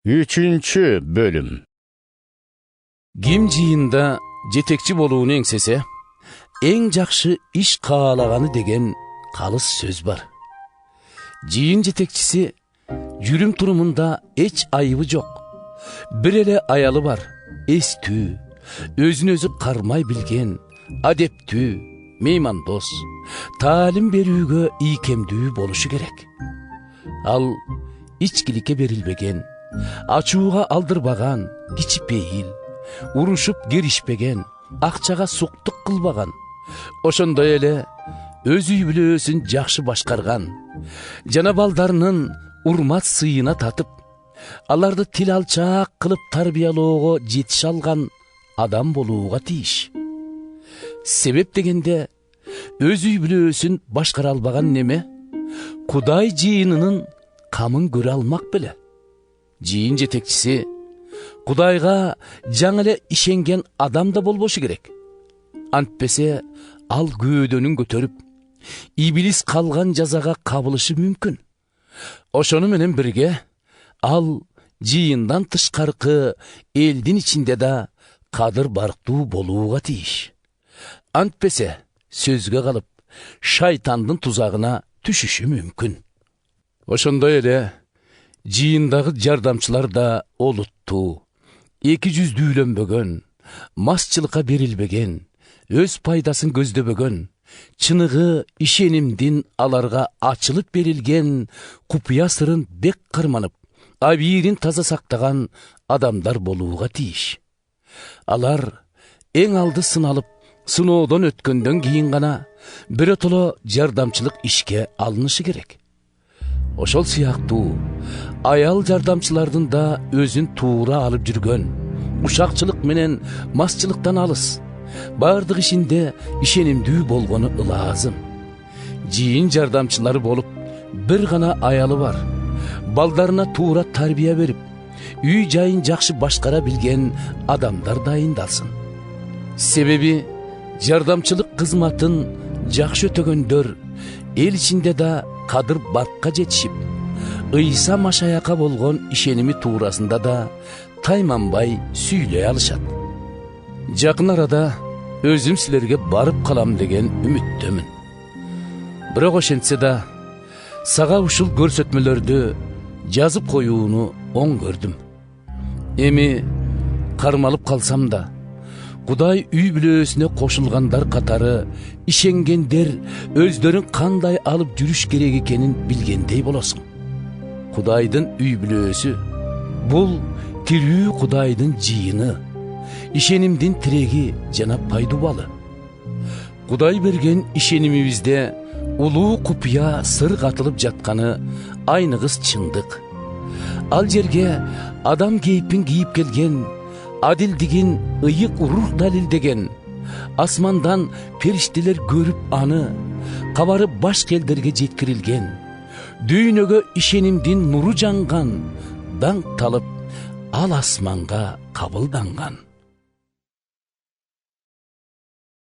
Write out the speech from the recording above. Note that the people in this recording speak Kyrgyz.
3. bölüm. Ким жыйында жетекчи болууну эңсесе, эң жакшы иш каалаганы деген калыс сөз бар. Жыйын жетекчиси жүрүм турумунда эч айыбы жок. Бир эле аялы бар, эстүү, өзүн өзү кармай билген, адептүү, меймандос, таалим берүүгө ийкемдүү болушу керек. Ал ичкиликке берилбеген, ачууга алдырбаган, кичипейил, урушуп керишпеген, акчага суктук кылбаган, ошондой эле өз үй бүлөсүн жакшы башкарган, жана балдарынын урмат сыйына татып, аларды тил алчаак кылып тарбиялоого жетише алган адам болууга тийиш. Себеп дегенде, өз үй бүлөсүн башкара албаган неме, Кудай жыйынынын камын көрө алмак беле. Жыйын жетекчиси Кудайга жаңы эле ишенген адам да болбошу керек. Антпесе ал көөдөнүн көтөрүп, иблис калган жазага кабылышы мүмкүн. Ошону менен бирге ал жыйындан тышкаркы элдин ичинде да кадыр барктуу болууга тийиш. Антпесе сөзгө калып, шайтандын тузагына түшүшү мүмкүн. Ошондой эле жыйындагы жардамчылар да олуттуу, эки жүздүүлөнбөгөн, масчылыкка берилбеген, өз пайдасын көздөбөгөн, чыныгы ишенимдин аларга ачылып берилген купуя сырын бек карманып, абийирин таза сактаган адамдар болууга тийиш. Алар эң алды сыналып, сыноодон өткөндөн кийин гана биротоло жардамчылык ишке алынышы керек. Ошол сыяктуу аял жардамчылардын да өзүн туура алып жүргөн, ушакчылык менен масчылыктан алыс, бардык ишинде ишенимдүү болгону ылаазым. Жыйын жардамчылары болуп, бир гана аялы бар, балдарына туура тарбия берип, үй жайын жакшы башкара билген адамдар дайындалсын. Себеби жардамчылык кызматын жакшы өтөгөндөр эл ичинде да кадыр баркка жетишип, Ыйса Машаяка болгон ишеними туурасында да тайманбай сүйлөй алышат. Жакын арада өзүм силерге барып калам деген үмүттөмүн. Бирок ошентсе да сага ушул көрсөтмөлөрдү жазып коюуну оң көрдүм. Эми кармалып калсам да, Кудай үй бүлөсүнө кошулгандар катары ишенгендер өздөрүн кандай алып жүрүш керек экенин билгендей болосуң. Кудайдын үй бүлөсү бул тирүү Кудайдын жыйыны, ишенимдин тиреги жана пайдубалы. Кудай берген ишенимибизде улуу купуя сыр катылып жатканы айныгыс чындык. Ал жерге адам кейпин кийип келген, адилдигин ыйык рух далилдеген, асмандан периштелер көрүп аны, кабары башка элдерге жеткирилген, дүйнөгө ишенимдин нуру жанган, даңкталып, ал асманга кабылданган.